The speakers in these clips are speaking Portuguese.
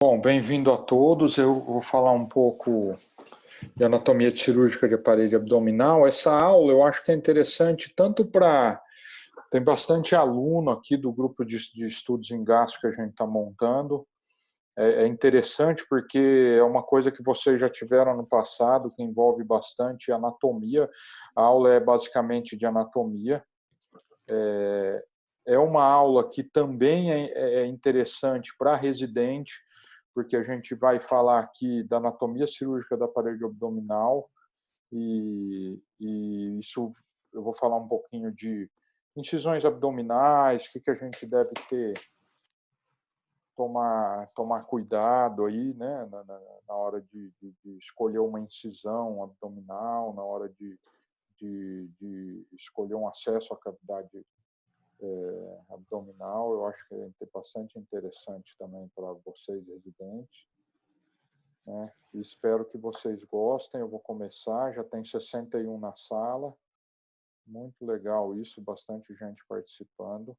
Bom, bem-vindo a todos. Eu vou falar um pouco de anatomia cirúrgica de parede abdominal. Essa aula eu acho que é interessante tanto para... Tem bastante aluno aqui do grupo de estudos em gastro que a gente está montando. É interessante porque é uma coisa que vocês já tiveram no passado, que envolve bastante anatomia. A aula é basicamente de anatomia. É uma aula que também é interessante para residente, porque a gente vai falar aqui da anatomia cirúrgica da parede abdominal e isso eu vou falar um pouquinho de incisões abdominais, o que a gente deve ter, tomar cuidado aí, né, na hora de escolher uma incisão abdominal, na hora de escolher um acesso à cavidade abdominal. Eu acho que é bastante interessante também para vocês residentes, né? E espero que vocês gostem. Eu vou começar, já tem 61 na sala, muito legal isso, bastante gente participando.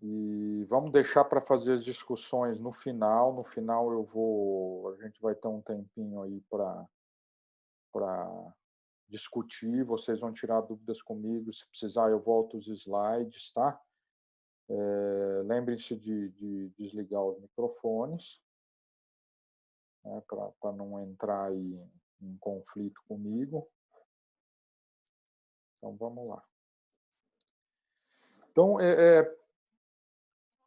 E vamos deixar para fazer as discussões no final. No final a gente vai ter um tempinho aí para discutir. Vocês vão tirar dúvidas comigo. Se precisar, eu volto os slides, tá? Lembrem-se de desligar os microfones, né, para não entrar aí em conflito comigo. Então, vamos lá. Então,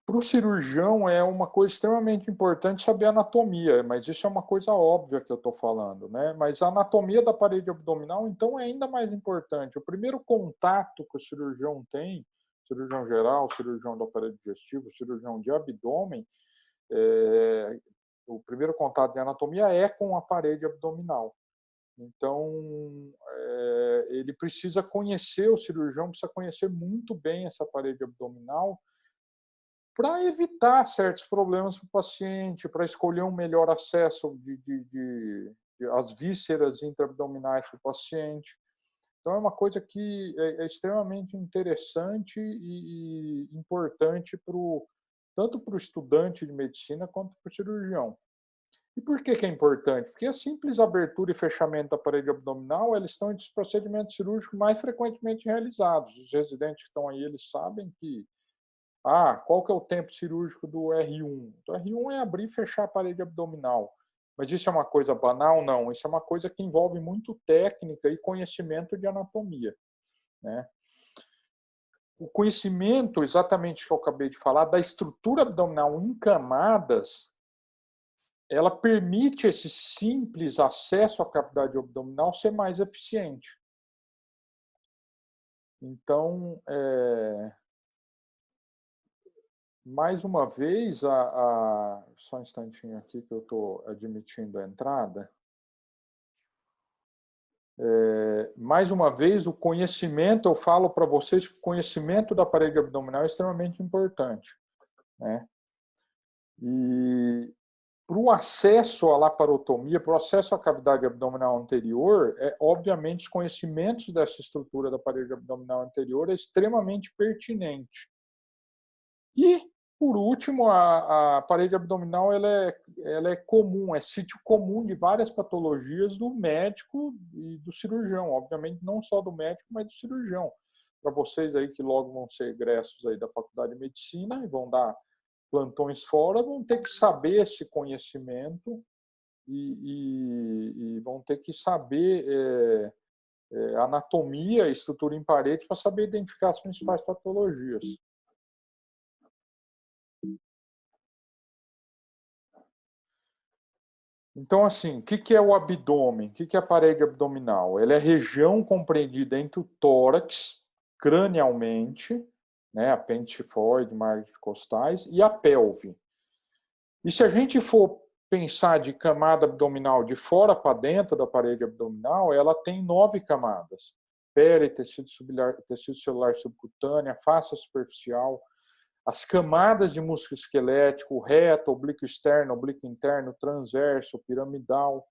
para o cirurgião é uma coisa extremamente importante saber anatomia, mas isso é uma coisa óbvia que eu estou falando, né? Mas a anatomia da parede abdominal, então, é ainda mais importante. O primeiro contato que o cirurgião tem, cirurgião geral, cirurgião do aparelho digestivo, cirurgião de abdômen, o primeiro contato de anatomia é com a parede abdominal. Então, ele precisa conhecer, o cirurgião precisa conhecer muito bem essa parede abdominal para evitar certos problemas para o paciente, para escolher um melhor acesso às vísceras intraabdominais para o paciente. Então, é uma coisa que é extremamente interessante e importante tanto para o estudante de medicina quanto para o cirurgião. E por que é importante? Porque a simples abertura e fechamento da parede abdominal, eles estão entre os procedimentos cirúrgicos mais frequentemente realizados. Os residentes que estão aí, eles sabem que qual que é o tempo cirúrgico do R1? O R1 é abrir e fechar a parede abdominal. Mas isso é uma coisa banal? Não. Isso é uma coisa que envolve muito técnica e conhecimento de anatomia, né? O conhecimento, exatamente que eu acabei de falar, da estrutura abdominal em camadas, ela permite esse simples acesso à cavidade abdominal ser mais eficiente. Então, mais uma vez, só um instantinho aqui que eu estou admitindo a entrada. Mais uma vez, o conhecimento, eu falo para vocês que o conhecimento da parede abdominal é extremamente importante, né? E para o acesso à laparotomia, para o acesso à cavidade abdominal anterior, obviamente, os conhecimentos dessa estrutura da parede abdominal anterior é extremamente pertinente. E, por último, a parede abdominal ela é comum, é sítio comum de várias patologias do médico e do cirurgião. Obviamente, não só do médico, mas do cirurgião. Para vocês aí que logo vão ser egressos aí da Faculdade de Medicina e vão dar plantões fora, vão ter que saber esse conhecimento e vão ter que saber anatomia, estrutura em parede, para saber identificar as principais patologias. Então, assim, o que é o abdômen? O que é a parede abdominal? Ela é a região compreendida entre o tórax, cranialmente, né, apêndice tifoide, margens costais, e a pelve. E se a gente for pensar de camada abdominal de fora para dentro da parede abdominal, ela tem 9 camadas. Pele, tecido celular subcutânea, face superficial, as camadas de músculo esquelético, reto, oblíquo externo, oblíquo interno, transverso, piramidal.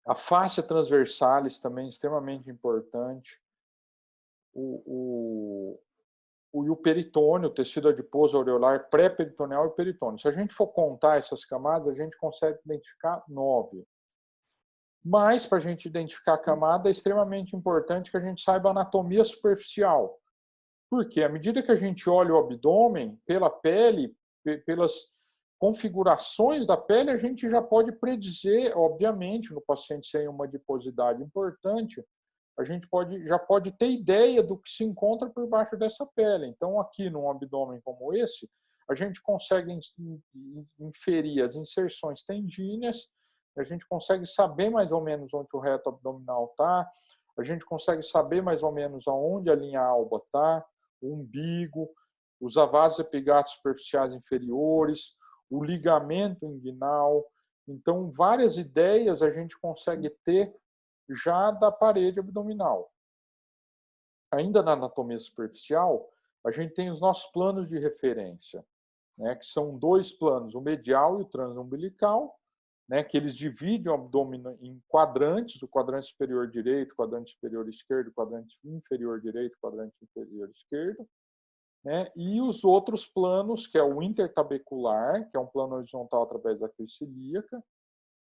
A face transversalis também extremamente importante. e o peritônio, o tecido adiposo areolar pré-peritoneal e peritônio. Se a gente for contar essas camadas, a gente consegue identificar 9. Mas, para a gente identificar a camada, é extremamente importante que a gente saiba a anatomia superficial. Porque, à medida que a gente olha o abdômen, pela pele, pelas configurações da pele, a gente já pode predizer, obviamente, no paciente sem uma adiposidade importante, a gente já pode ter ideia do que se encontra por baixo dessa pele. Então, aqui num abdômen como esse, a gente consegue inferir as inserções tendíneas, a gente consegue saber mais ou menos onde o reto abdominal está, a gente consegue saber mais ou menos aonde a linha alba está, o umbigo, os vasos epigástricos superficiais inferiores, o ligamento inguinal. Então, várias ideias a gente consegue ter já da parede abdominal. Ainda na anatomia superficial, a gente tem os nossos planos de referência, né, que são 2 planos, o medial e o transumbilical, né, que eles dividem o abdômen em quadrantes, o quadrante superior direito, quadrante superior esquerdo, quadrante inferior direito, quadrante inferior esquerdo, né, e os outros planos, que é o intertabecular, que é um plano horizontal através da crista ilíaca,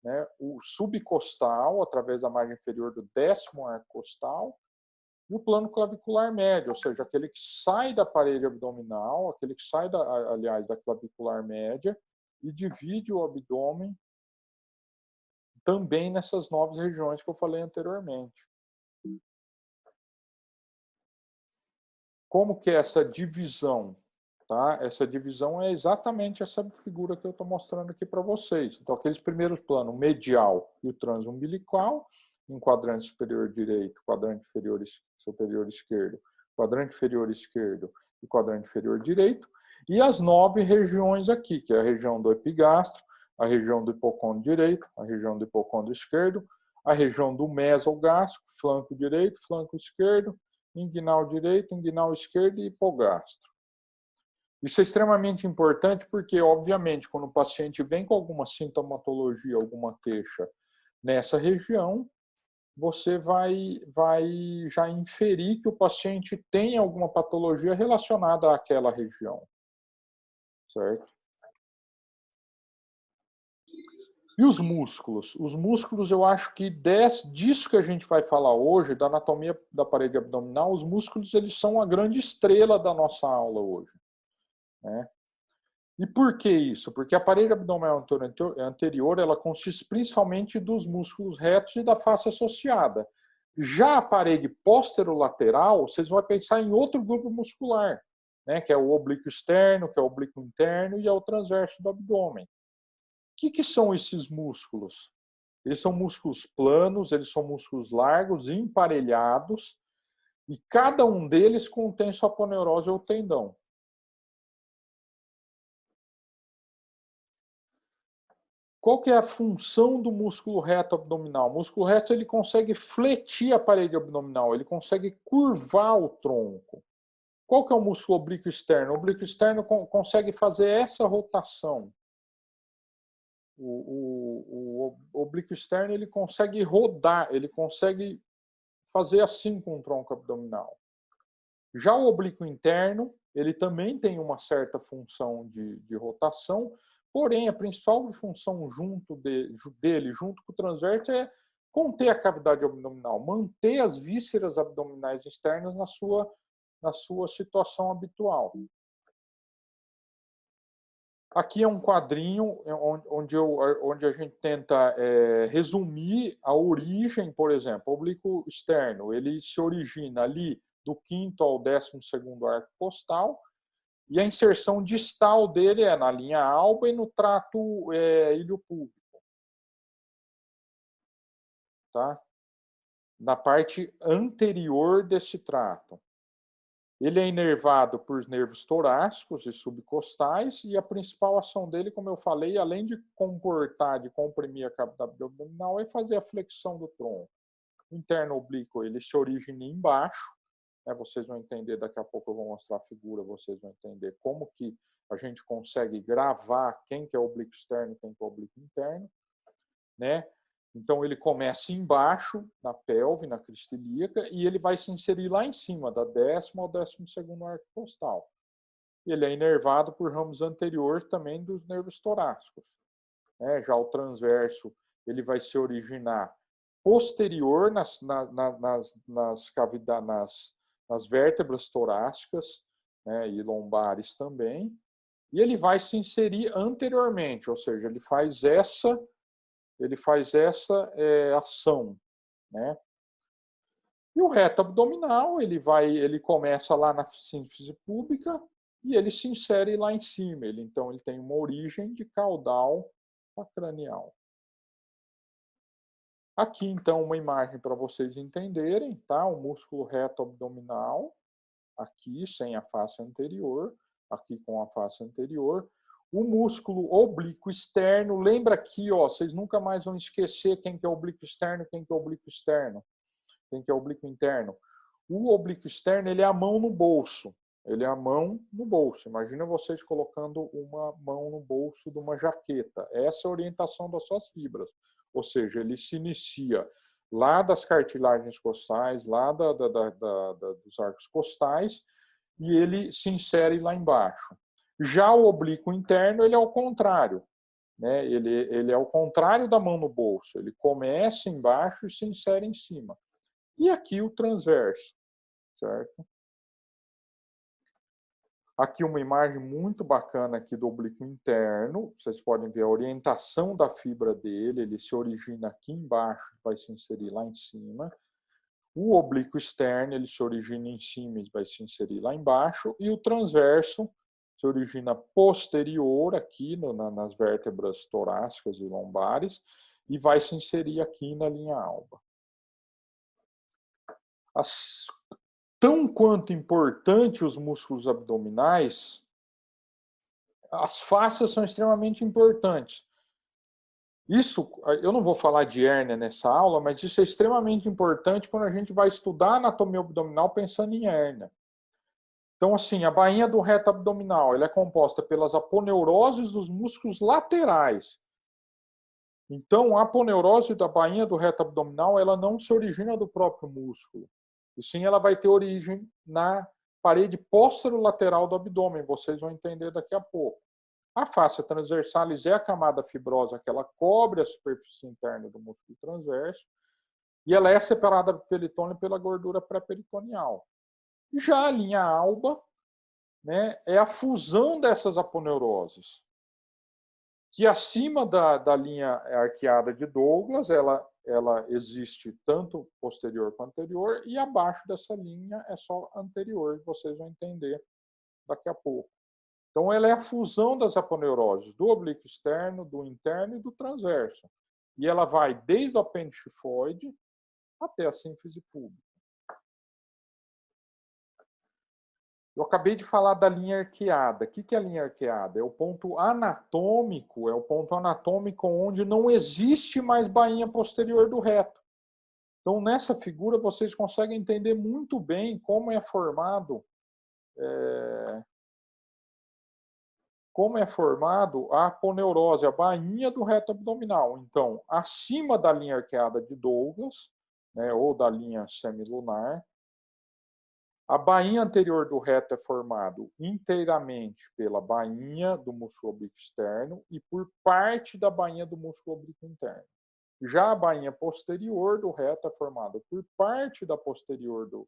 né, o subcostal, através da margem inferior do 10º arco costal, e o plano clavicular médio, ou seja, aquele que sai da parede abdominal, aquele que sai, aliás, da clavicular média e divide o abdômen também nessas 9 regiões que eu falei anteriormente. Como que é essa divisão? Tá? Essa divisão é exatamente essa figura que eu estou mostrando aqui para vocês. Então, aqueles primeiros planos, o medial e o transumbilical, em quadrante superior direito, quadrante superior esquerdo, quadrante inferior esquerdo e quadrante inferior direito, e as 9 regiões aqui, que é a região do epigastro, a região do hipocôndrio direito, a região do hipocôndrio esquerdo, a região do mesogástrico, flanco direito, flanco esquerdo, inguinal direito, inguinal esquerdo e hipogastro. Isso é extremamente importante porque, obviamente, quando o paciente vem com alguma sintomatologia, alguma queixa nessa região, você vai já inferir que o paciente tem alguma patologia relacionada àquela região, certo? E os músculos? Os músculos, eu acho que disso que a gente vai falar hoje, da anatomia da parede abdominal, os músculos eles são a grande estrela da nossa aula hoje, né? E por que isso? Porque a parede abdominal anterior ela consiste principalmente dos músculos retos e da face associada. Já a parede posterolateral, vocês vão pensar em outro grupo muscular, né, que é o oblíquo externo, que é o oblíquo interno e é o transverso do abdômen. O que são esses músculos? Eles são músculos planos, eles são músculos largos, emparelhados, e cada um deles contém sua aponeurose ou tendão. Qual que é a função do músculo reto abdominal? O músculo reto ele consegue fletir a parede abdominal, ele consegue curvar o tronco. Qual que é o músculo oblíquo externo? O oblíquo externo consegue fazer essa rotação. O oblíquo externo ele consegue rodar, ele consegue fazer assim com o tronco abdominal. Já o oblíquo interno, ele também tem uma certa função de rotação, porém, a principal função dele, junto com o transverso, é conter a cavidade abdominal, manter as vísceras abdominais externas na sua situação habitual. Aqui é um quadrinho onde a gente tenta resumir a origem, por exemplo, o oblíquo externo, ele se origina ali do 5º ao 12º arco costal, e a inserção distal dele é na linha alba e no trato iliopúbico. Tá? Na parte anterior desse trato. Ele é inervado por nervos torácicos e subcostais, e a principal ação dele, como eu falei, além de comportar, de comprimir a cavidade abdominal, é fazer a flexão do tronco. O interno oblíquo, ele se origina embaixo, né? Vocês vão entender, daqui a pouco eu vou mostrar a figura, vocês vão entender como que a gente consegue gravar quem que é o oblíquo externo e quem que é o oblíquo interno, né? Então, ele começa embaixo, na pelve, na crista ilíaca, e ele vai se inserir lá em cima, da 10ª ao 12º arco costal. Ele é inervado por ramos anteriores também dos nervos torácicos. Já o transverso, ele vai se originar posterior nas cavidades, nas vértebras torácicas, né, e lombares também, e ele vai se inserir anteriormente, ou seja, ele faz essa ação, né? E o reto abdominal, ele começa lá na sínfise púbica e ele se insere lá em cima. Então, ele tem uma origem de caudal a cranial. Aqui, então, uma imagem para vocês entenderem, tá? O músculo reto abdominal, aqui sem a face anterior, aqui com a face anterior. O músculo oblíquo externo, lembra aqui, ó, vocês nunca mais vão esquecer quem que é oblíquo externo, quem que é oblíquo externo, quem que é oblíquo interno. O oblíquo externo, ele é a mão no bolso. Ele é a mão no bolso. Imagina vocês colocando uma mão no bolso de uma jaqueta. Essa é a orientação das suas fibras. Ou seja, ele se inicia lá das cartilagens costais, lá dos arcos costais, e ele se insere lá embaixo. Já o oblíquo interno, ele é o contrário. Né? Ele é o contrário da mão no bolso. Ele começa embaixo e se insere em cima. E aqui o transverso, certo? Aqui uma imagem muito bacana aqui do oblíquo interno. Vocês podem ver a orientação da fibra dele. Ele se origina aqui embaixo, vai se inserir lá em cima. O oblíquo externo, ele se origina em cima e vai se inserir lá embaixo. E o transverso se origina posterior, aqui nas vértebras torácicas e lombares, e vai se inserir aqui na linha alba. Tão quanto importante os músculos abdominais, as fáscias são extremamente importantes. Isso, eu não vou falar de hérnia nessa aula, mas isso é extremamente importante quando a gente vai estudar anatomia abdominal pensando em hérnia. Então, assim, a bainha do reto abdominal, ela é composta pelas aponeuroses dos músculos laterais. Então, a aponeurose da bainha do reto abdominal, ela não se origina do próprio músculo. E sim, ela vai ter origem na parede posterolateral do abdômen. Vocês vão entender daqui a pouco. A fáscia transversalis é a camada fibrosa que ela cobre a superfície interna do músculo transverso e ela é separada do peritônio pela gordura pré-peritoneal. Já a linha alba, né, é a fusão dessas aponeuroses, que acima da linha arqueada de Douglas, ela existe tanto posterior quanto anterior, e abaixo dessa linha é só anterior, vocês vão entender daqui a pouco. Então, ela é a fusão das aponeuroses do oblíquo externo, do interno e do transverso. E ela vai desde o apêndice tifoide até a sínfise púbica. Eu acabei de falar da linha arqueada. O que é a linha arqueada? É o ponto anatômico, onde não existe mais bainha posterior do reto. Então, nessa figura, vocês conseguem entender muito bem como é formado a aponeurose, a bainha do reto abdominal. Então, acima da linha arqueada de Douglas, né, ou da linha semilunar, a bainha anterior do reto é formado inteiramente pela bainha do músculo oblíquo externo e por parte da bainha do músculo oblíquo interno. Já a bainha posterior do reto é formada por parte da posterior do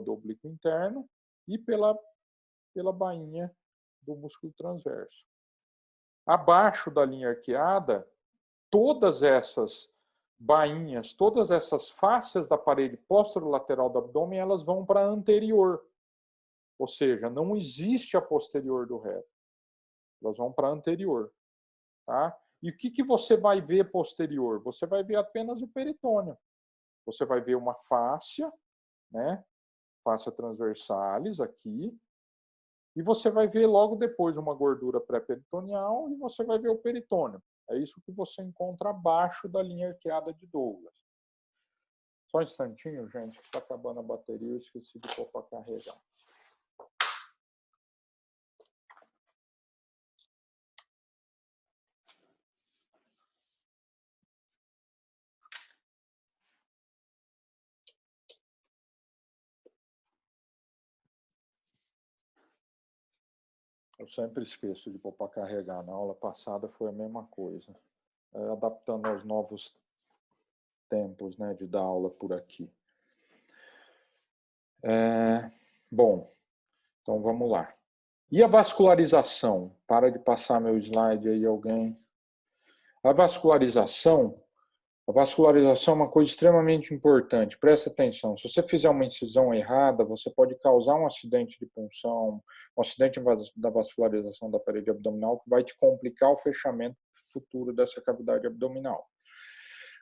oblíquo interno e pela bainha do músculo transverso. Abaixo da linha arqueada, todas essas bainhas, todas essas fáscias da parede posterolateral do abdômen, elas vão para a anterior. Ou seja, não existe a posterior do reto. Elas vão para a anterior. Tá? E o que você vai ver posterior? Você vai ver apenas o peritônio. Você vai ver uma fáscia, né? Fáscia transversalis aqui, e você vai ver logo depois uma gordura pré-peritoneal e você vai ver o peritônio. É isso que você encontra abaixo da linha arqueada de Douglas. Só um instantinho, gente, que está acabando a bateria, eu esqueci de pôr para carregar. Eu sempre esqueço de pôr para carregar. Na aula passada foi a mesma coisa. Adaptando aos novos tempos, né, de dar aula por aqui. Bom, então vamos lá. E a vascularização? Para de passar meu slide aí, alguém. A vascularização é uma coisa extremamente importante. Presta atenção. Se você fizer uma incisão errada, você pode causar um acidente de punção, um acidente da vascularização da parede abdominal, que vai te complicar o fechamento futuro dessa cavidade abdominal.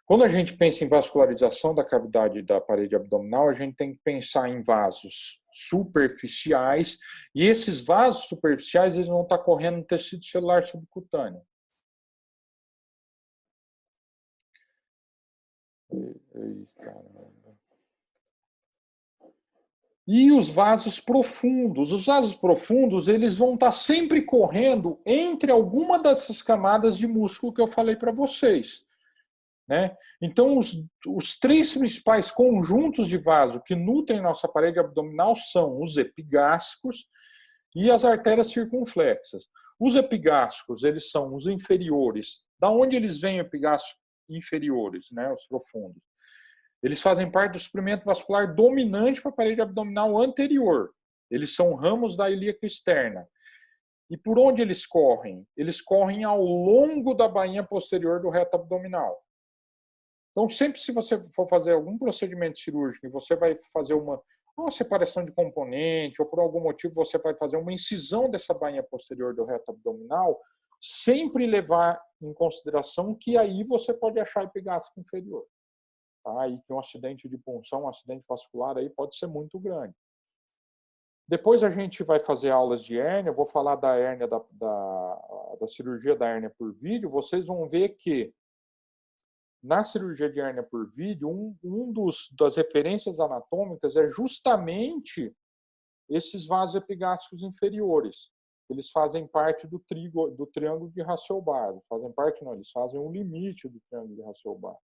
Quando a gente pensa em vascularização da cavidade da parede abdominal, a gente tem que pensar em vasos superficiais, e esses vasos superficiais eles vão estar correndo no tecido celular subcutâneo. E os vasos profundos. Os vasos profundos eles vão estar sempre correndo entre alguma dessas camadas de músculo que eu falei para vocês. Né? Então, os três principais conjuntos de vaso que nutrem nossa parede abdominal são os epigástricos e as artérias circunflexas. Os epigástricos, eles são os inferiores. Da onde eles vêm epigástricos inferiores, né? Os profundos? Eles fazem parte do suprimento vascular dominante para a parede abdominal anterior. Eles são ramos da ilíaca externa. E por onde eles correm? Eles correm ao longo da bainha posterior do reto abdominal. Então, sempre se você for fazer algum procedimento cirúrgico e você vai fazer uma separação de componente ou por algum motivo você vai fazer uma incisão dessa bainha posterior do reto abdominal, sempre levar em consideração que aí você pode achar epigástrico inferior. Tá? E que um acidente de punção, um acidente vascular aí pode ser muito grande. Depois a gente vai fazer aulas de hérnia, eu vou falar da hérnia, da cirurgia da hérnia por vídeo, vocês vão ver que na cirurgia de hérnia por vídeo, das referências anatômicas é justamente esses vasos epigástricos inferiores. Eles fazem parte do triângulo de Hasselbalch. Fazem parte, não, eles fazem o limite do triângulo de Hasselbalch.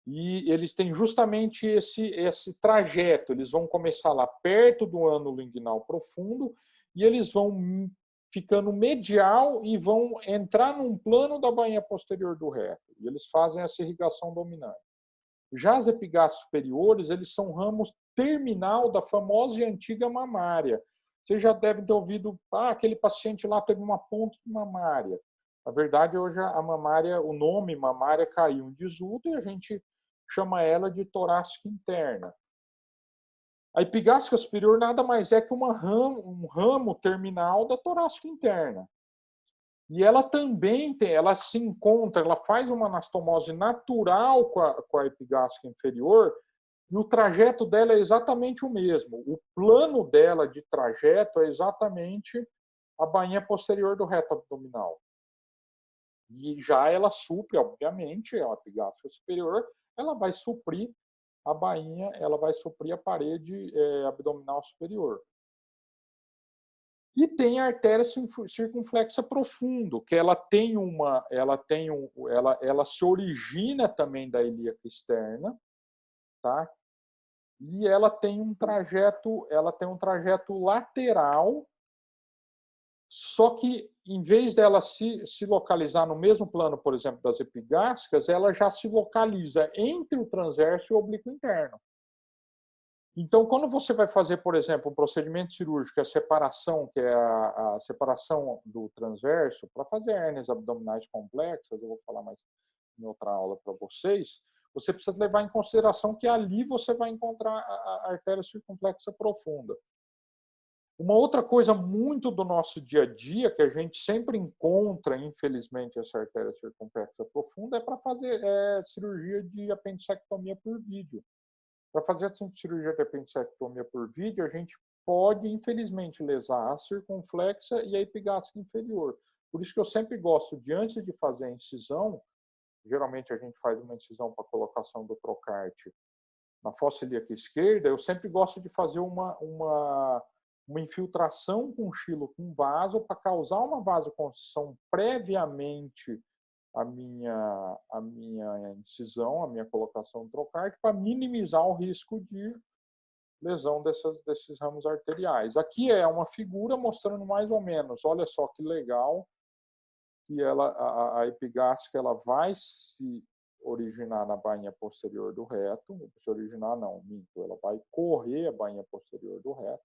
E eles têm justamente esse trajeto. Eles vão começar lá perto do ânulo inguinal profundo e eles vão ficando medial e vão entrar num plano da bainha posterior do reto. E eles fazem essa irrigação dominante. Já as epigástros superiores, eles são ramos terminal da famosa e antiga mamária. Vocês já devem ter ouvido, aquele paciente lá teve uma ponte mamária. Na verdade, hoje a mamária, o nome mamária caiu em desuso e a gente chama ela de torácica interna. A epigástrica superior nada mais é que um ramo terminal da torácica interna. E ela também ela se encontra, ela faz uma anastomose natural com a epigástrica inferior e o trajeto dela é exatamente o mesmo. O plano dela de trajeto é exatamente a bainha posterior do reto abdominal. E já ela supre, obviamente, a epigástrica superior, ela vai suprir a bainha, ela vai suprir a parede abdominal superior. E tem a artéria circunflexa profundo, que ela se origina também da ilíaca externa, tá? E ela tem um trajeto lateral, só que em vez dela se localizar no mesmo plano, por exemplo, das epigástricas, ela já se localiza entre o transverso e o oblíquo interno. Então, quando você vai fazer, por exemplo, um procedimento cirúrgico, a separação, que é a separação do transverso, para fazer hérnias abdominais complexas, eu vou falar mais em outra aula para vocês, você precisa levar em consideração que ali você vai encontrar a artéria circunflexa profunda. Uma outra coisa muito do nosso dia a dia, que a gente sempre encontra, infelizmente, essa artéria circunflexa profunda, é para fazer cirurgia de apendicectomia por vídeo. Para fazer essa cirurgia de apendicectomia por vídeo, a gente pode, infelizmente, lesar a circunflexa e a epigástrica inferior. Por isso que eu sempre gosto de, antes de fazer a incisão, geralmente a gente faz uma incisão para colocação do trocarte na fossa ilíaca esquerda, eu sempre gosto de fazer uma infiltração com xilo com vaso para causar uma vasoconstrição previamente a minha incisão, a minha colocação do trocarte, para minimizar o risco lesão desses ramos arteriais. Aqui é uma figura mostrando mais ou menos, olha só que legal, que a epigástrica ela vai se originar na bainha posterior do reto, se originar não, minto, ela vai correr a bainha posterior do reto.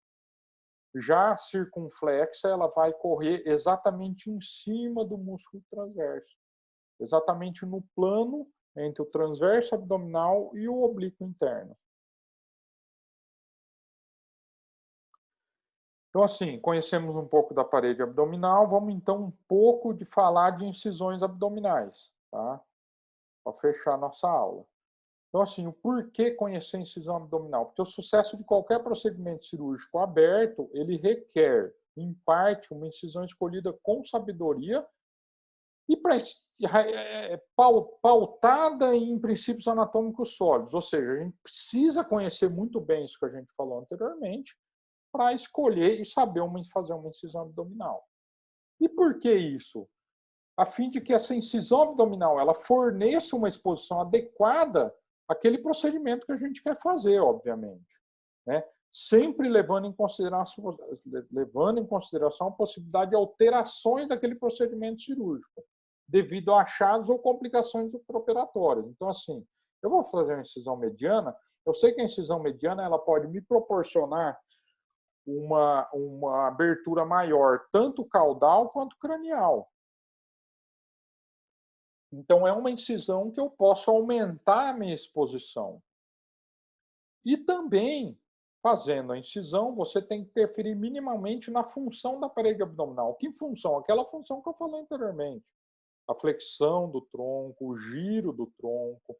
Já a circunflexa, ela vai correr exatamente em cima do músculo transverso, exatamente no plano entre o transverso abdominal e o oblíquo interno. Então, assim, conhecemos um pouco da parede abdominal, vamos então um pouco de falar de incisões abdominais, tá? Para fechar nossa aula. Então, assim, o porquê conhecer a incisão abdominal? Porque o sucesso de qualquer procedimento cirúrgico aberto, ele requer, em parte, uma incisão escolhida com sabedoria e pautada em princípios anatômicos sólidos. Ou seja, a gente precisa conhecer muito bem isso que a gente falou anteriormente para escolher e saber fazer uma incisão abdominal. E por que isso? A fim de que essa incisão abdominal ela forneça uma exposição adequada àquele procedimento que a gente quer fazer, obviamente, né? Sempre levando em consideração a possibilidade de alterações daquele procedimento cirúrgico, devido a achados ou complicações operatórias. Então, assim, eu vou fazer uma incisão mediana, eu sei que a incisão mediana ela pode me proporcionar uma abertura maior, tanto caudal quanto cranial. Então, é uma incisão que eu posso aumentar a minha exposição. E também, fazendo a incisão, você tem que interferir minimamente na função da parede abdominal. Que função? Aquela função que eu falei anteriormente. A flexão do tronco, o giro do tronco,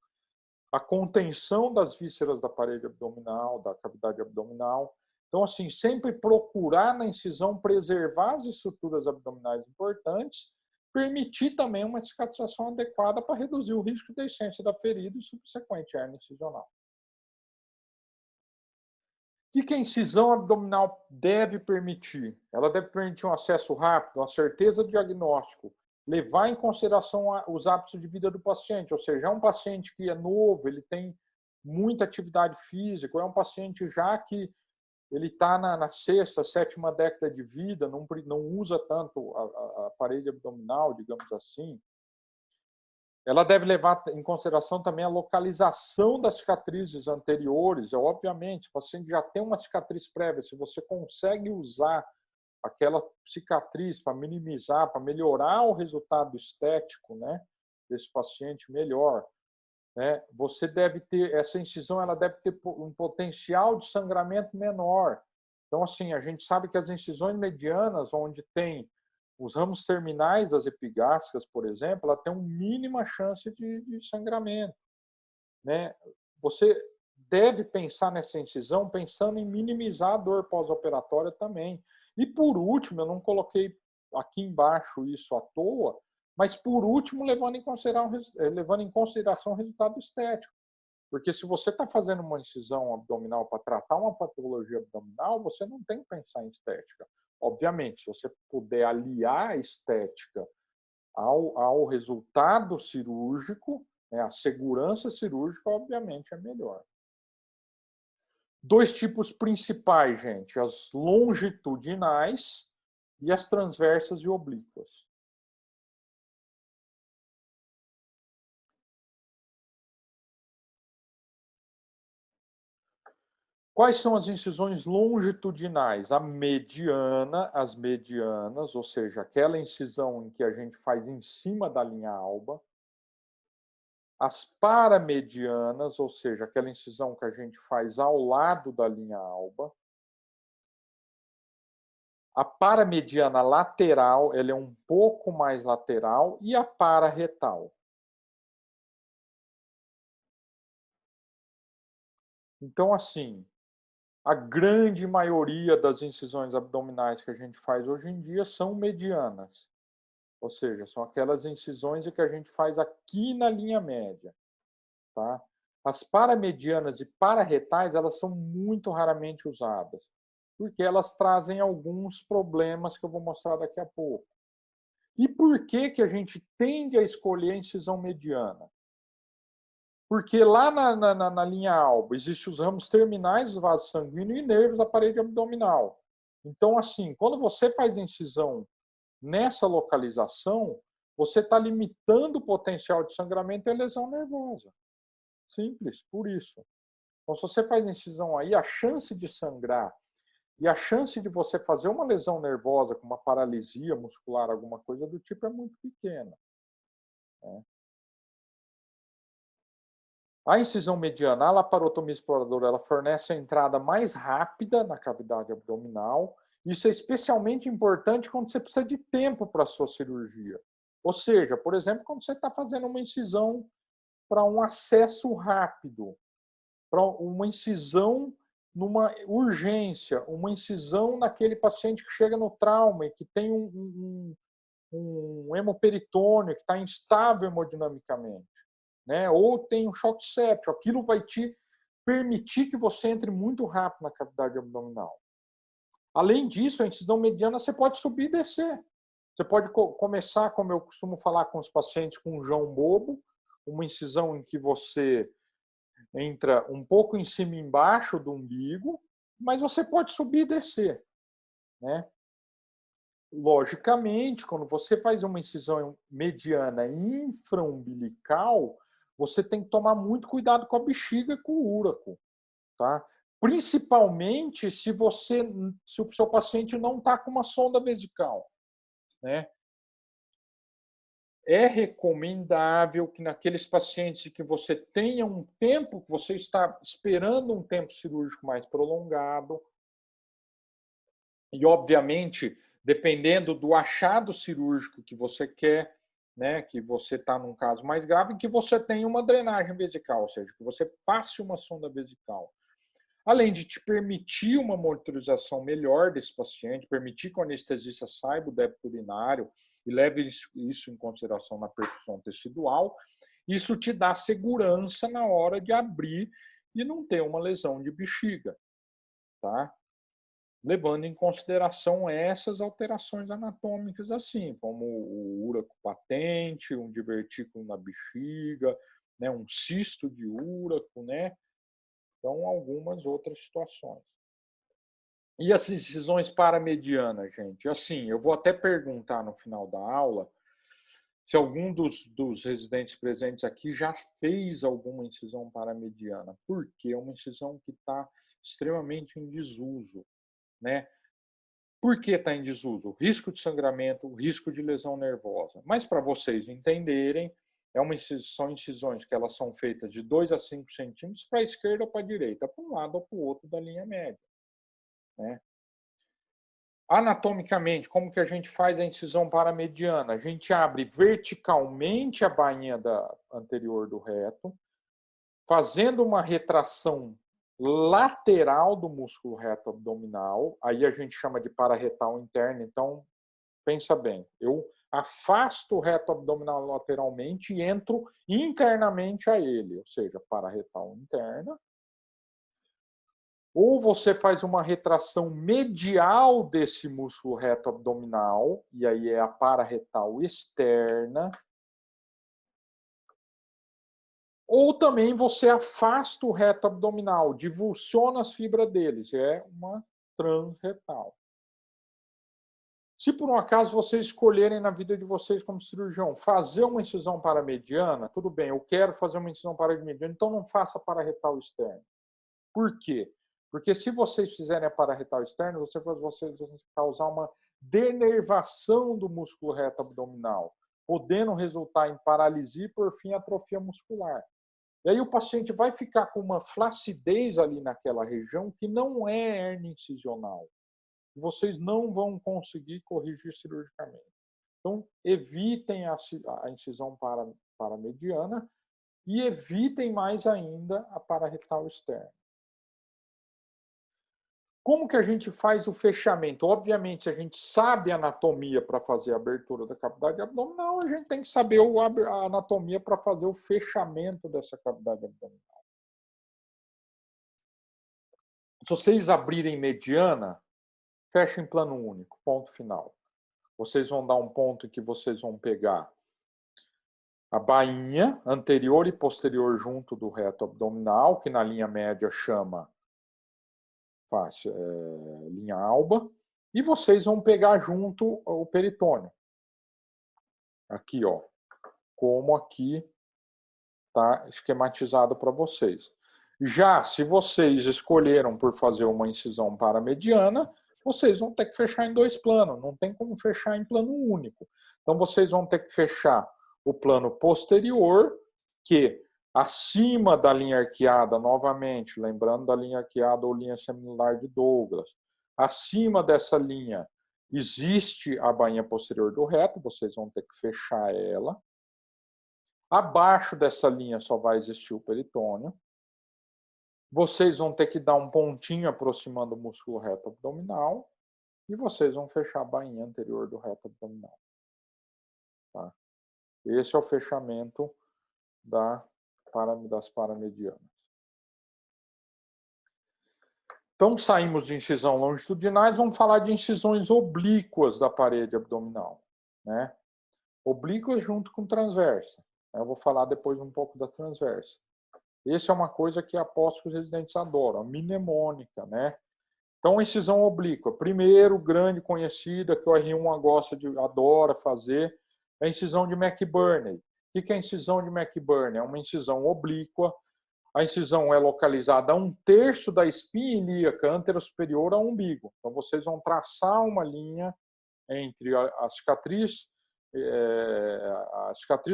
a contenção das vísceras da parede abdominal, da cavidade abdominal. Então, assim, sempre procurar na incisão preservar as estruturas abdominais importantes, permitir também uma cicatrização adequada para reduzir o risco de essência da ferida e subsequente hernia incisional. O que a incisão abdominal deve permitir? Ela deve permitir um acesso rápido, uma certeza do diagnóstico, levar em consideração os hábitos de vida do paciente, ou seja, é um paciente que é novo, ele tem muita atividade física, é um paciente já que ele está na sexta, sétima década de vida, não usa tanto a parede abdominal, digamos assim. Ela deve levar em consideração também a localização das cicatrizes anteriores. Obviamente, o paciente já tem uma cicatriz prévia, se você consegue usar aquela cicatriz para minimizar, para melhorar o resultado estético, né, desse paciente, melhor. Né? Você deve ter, essa incisão ela deve ter um potencial de sangramento menor. Então, assim, a gente sabe que as incisões medianas, onde tem os ramos terminais das epigástricas, por exemplo, ela tem uma mínima chance de sangramento. Né? Você deve pensar nessa incisão pensando em minimizar a dor pós-operatória também. E, por último, eu não coloquei aqui embaixo isso à toa, mas, por último, levando em consideração o resultado estético. Porque se você está fazendo uma incisão abdominal para tratar uma patologia abdominal, você não tem que pensar em estética. Obviamente, se você puder aliar a estética ao resultado cirúrgico, né, a segurança cirúrgica, obviamente, é melhor. Dois tipos principais, gente, as longitudinais e as transversas e oblíquas. Quais são as incisões longitudinais? A mediana, as medianas, ou seja, aquela incisão em que a gente faz em cima da linha alba. As paramedianas, ou seja, aquela incisão que a gente faz ao lado da linha alba. A paramediana lateral, ela é um pouco mais lateral, e a pararretal. Então, assim, a grande maioria das incisões abdominais que a gente faz hoje em dia são medianas. Ou seja, são aquelas incisões que a gente faz aqui na linha média. Tá? As paramedianas e pararretais, elas são muito raramente usadas, porque elas trazem alguns problemas que eu vou mostrar daqui a pouco. E por que a gente tende a escolher a incisão mediana? Porque lá na linha alba existem os ramos terminais do vaso sanguíneo e nervos da parede abdominal. Então, assim, quando você faz a incisão nessa localização, você está limitando o potencial de sangramento e lesão nervosa. Simples, por isso. Então, se você faz a incisão aí, a chance de sangrar e a chance de você fazer uma lesão nervosa, com uma paralisia muscular, alguma coisa do tipo, é muito pequena. Né? A incisão mediana, a laparotomia exploradora, ela fornece a entrada mais rápida na cavidade abdominal. Isso é especialmente importante quando você precisa de tempo para a sua cirurgia. Ou seja, por exemplo, quando você está fazendo uma incisão para um acesso rápido, para uma incisão numa urgência, uma incisão naquele paciente que chega no trauma e que tem um hemoperitônio que está instável hemodinamicamente, né? Ou tem um choque séptico. Aquilo vai te permitir que você entre muito rápido na cavidade abdominal. Além disso, a incisão mediana você pode subir e descer. Você pode começar, como eu costumo falar com os pacientes, com um João Bobo, uma incisão em que você entra um pouco em cima e embaixo do umbigo, mas você pode subir e descer, né? Logicamente, quando você faz uma incisão mediana infraumbilical, você tem que tomar muito cuidado com a bexiga e com o úraco, tá? Principalmente se o seu paciente não está com uma sonda vesical, né? É recomendável que naqueles pacientes que você tenha um tempo, que você está esperando um tempo cirúrgico mais prolongado, e obviamente, dependendo do achado cirúrgico que você quer, né, que você está num caso mais grave, que você tenha uma drenagem vesical, ou seja, que você passe uma sonda vesical. Além de te permitir uma monitorização melhor desse paciente, permitir que o anestesista saiba o débito urinário e leve isso em consideração na perfusão tecidual, isso te dá segurança na hora de abrir e não ter uma lesão de bexiga, tá? Levando em consideração essas alterações anatômicas, assim, como o úraco patente, um divertículo na bexiga, né, um cisto de úraco, né? Então, algumas outras situações. E as incisões paramedianas, gente? Assim, eu vou até perguntar no final da aula se algum dos residentes presentes aqui já fez alguma incisão paramediana. Por quê? É uma incisão que está extremamente em desuso, né? Por que está em desuso? Risco de sangramento, risco de lesão nervosa. Mas para vocês entenderem, são incisões que elas são feitas de 2 a 5 centímetros para a esquerda ou para a direita, para um lado ou para o outro da linha média, né? Anatomicamente, como que a gente faz a incisão paramediana? A gente abre verticalmente a bainha anterior do reto, fazendo uma retração lateral do músculo reto abdominal, aí a gente chama de pararretal interno. Então, pensa bem, eu afasto o reto abdominal lateralmente e entro internamente a ele, ou seja, pararretal interna. Ou você faz uma retração medial desse músculo reto abdominal, e aí é a pararretal externa. Ou também você afasta o reto abdominal, divulsiona as fibras deles, é uma transretal. Se por um acaso vocês escolherem na vida de vocês como cirurgião fazer uma incisão paramediana, tudo bem, eu quero fazer uma incisão paramediana, então não faça pararretal externo. Por quê? Porque se vocês fizerem a pararretal externa, vocês vão causar uma denervação do músculo reto abdominal, podendo resultar em paralisia e, por fim, atrofia muscular. E aí o paciente vai ficar com uma flacidez ali naquela região que não é hernia incisional. Vocês não vão conseguir corrigir cirurgicamente. Então, evitem a incisão paramediana e evitem mais ainda a pararretal externa. Como que a gente faz o fechamento? Obviamente, se a gente sabe a anatomia para fazer a abertura da cavidade abdominal, a gente tem que saber a anatomia para fazer o fechamento dessa cavidade abdominal. Se vocês abrirem mediana, fecha em plano único, ponto final. Vocês vão dar um ponto em que vocês vão pegar a bainha anterior e posterior junto do reto abdominal, que na linha média chama linha alba, e vocês vão pegar junto o peritônio. Aqui, ó, como aqui está esquematizado para vocês. Já se vocês escolheram por fazer uma incisão paramediana, vocês vão ter que fechar em 2 planos, não tem como fechar em plano único. Então vocês vão ter que fechar o plano posterior, que acima da linha arqueada, novamente, lembrando da linha arqueada ou linha semilunar de Douglas, acima dessa linha existe a bainha posterior do reto, vocês vão ter que fechar ela. Abaixo dessa linha só vai existir o peritônio. Vocês vão ter que dar um pontinho aproximando o músculo reto abdominal e vocês vão fechar a bainha anterior do reto abdominal. Tá? Esse é o fechamento das paramedianas. Então, saímos de incisão longitudinais, vamos falar de incisões oblíquas da parede abdominal. Né? Oblíquas junto com transversa. Eu vou falar depois um pouco da transversa. Essa é uma coisa que aposto que os residentes adoram, a mnemônica, né? Então, a incisão oblíqua. Primeiro, grande conhecida, que o R1 adora fazer, é a incisão de McBurney. O que é a incisão de McBurney? É uma incisão oblíqua. A incisão é localizada a 1/3 da espinha ilíaca anterosuperior ao umbigo. Então, vocês vão traçar uma linha entre a cicatriz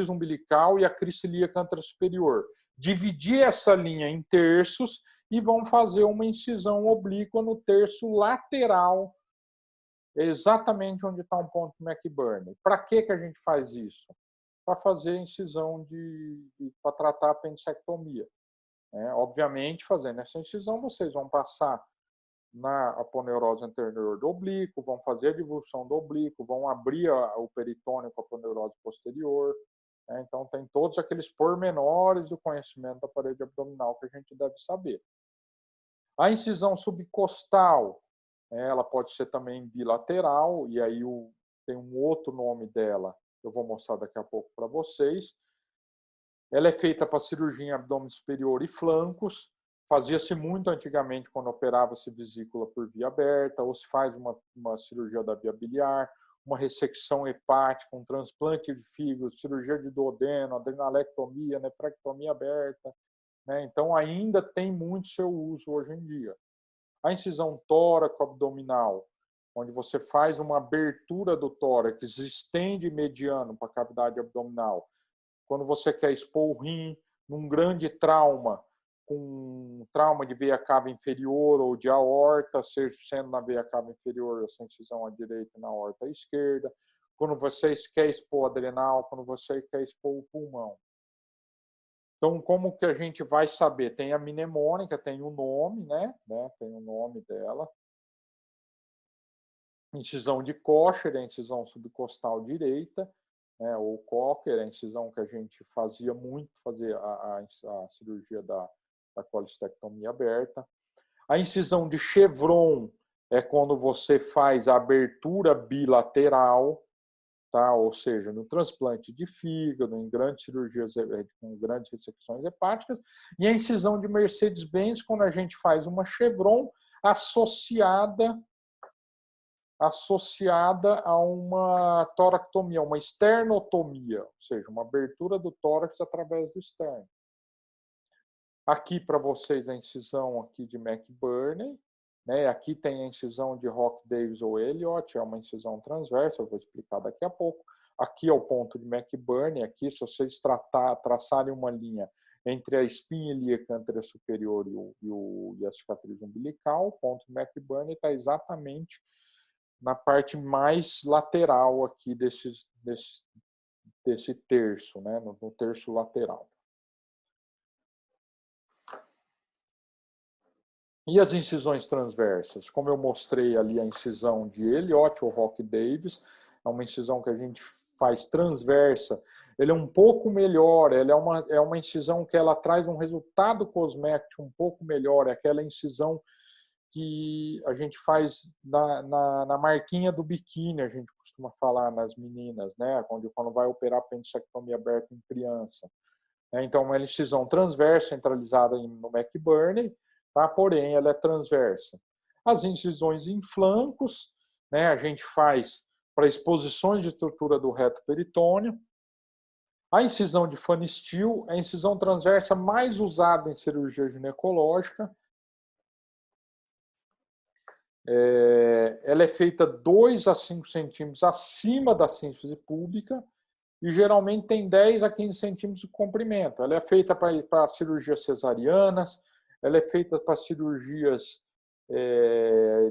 umbilical e a crista ilíaca anterosuperior. Dividir essa linha em terços e vão fazer uma incisão oblíqua no terço lateral, exatamente onde está um ponto de McBurney. Para que a gente faz isso? Para fazer incisão para tratar a apendicectomia. Obviamente, fazendo essa incisão, vocês vão passar na aponeurose anterior do oblíquo, vão fazer a divulsão do oblíquo, vão abrir o peritônio com a aponeurose posterior. Então, tem todos aqueles pormenores do conhecimento da parede abdominal que a gente deve saber. A incisão subcostal, ela pode ser também bilateral, e aí tem um outro nome dela, que eu vou mostrar daqui a pouco para vocês. Ela é feita para cirurgia em abdômen superior e flancos. Fazia-se muito antigamente quando operava-se vesícula por via aberta, ou se faz uma cirurgia da via biliar, uma ressecção hepática, um transplante de fígado, cirurgia de duodeno, adrenalectomia, nefrectomia aberta. Então, ainda tem muito seu uso hoje em dia. A incisão tóraco-abdominal, onde você faz uma abertura do tórax, estende mediano para a cavidade abdominal. Quando você quer expor o rim num grande trauma, com trauma de veia cava inferior ou de aorta, sendo na veia cava inferior, essa incisão à direita e na aorta à esquerda. Quando você quer expor adrenal, quando você quer expor o pulmão. Então, como que a gente vai saber? Tem a mnemônica, tem o nome, né? Tem o nome dela. Incisão de Kocher, a incisão subcostal direita, ou Cocker, a incisão que a gente fazia muito, fazer a cirurgia da colistectomia aberta. A incisão de Chevron é quando você faz a abertura bilateral, tá? Ou seja, no transplante de fígado, em grandes cirurgias com grandes ressecções hepáticas. E a incisão de Mercedes-Benz, quando a gente faz uma Chevron associada a uma toractomia, uma esternotomia, ou seja, uma abertura do tórax através do externo. Aqui para vocês a incisão aqui de McBurney, Aqui tem a incisão de Rock Davis ou Elliott, é uma incisão transversa, eu vou explicar daqui a pouco. Aqui é o ponto de McBurney, aqui se vocês traçarem uma linha entre a espinha ilíaca anterosuperior e a cicatriz umbilical, o ponto de McBurney está exatamente na parte mais lateral aqui desse terço, no terço lateral. E as incisões transversas? Como eu mostrei ali a incisão de Elliott ou Rock Davis, é uma incisão que a gente faz transversa. Ele é um pouco melhor, ela é uma incisão que ela traz um resultado cosmético um pouco melhor, é aquela incisão que a gente faz na marquinha do biquíni, a gente costuma falar nas meninas, né? Quando vai operar apendicectomia aberta em criança. Então, uma incisão transversa centralizada no McBurney, tá? Porém, ela é transversa. As incisões em flancos, né? A gente faz para exposições de estrutura do reto peritônio. A incisão de Fanny Steele é a incisão transversa mais usada em cirurgia ginecológica. Ela é feita 2 a 5 centímetros acima da síntese pública e geralmente tem 10 a 15 centímetros de comprimento. Ela é feita para cirurgias cesarianas, ela é feita para cirurgias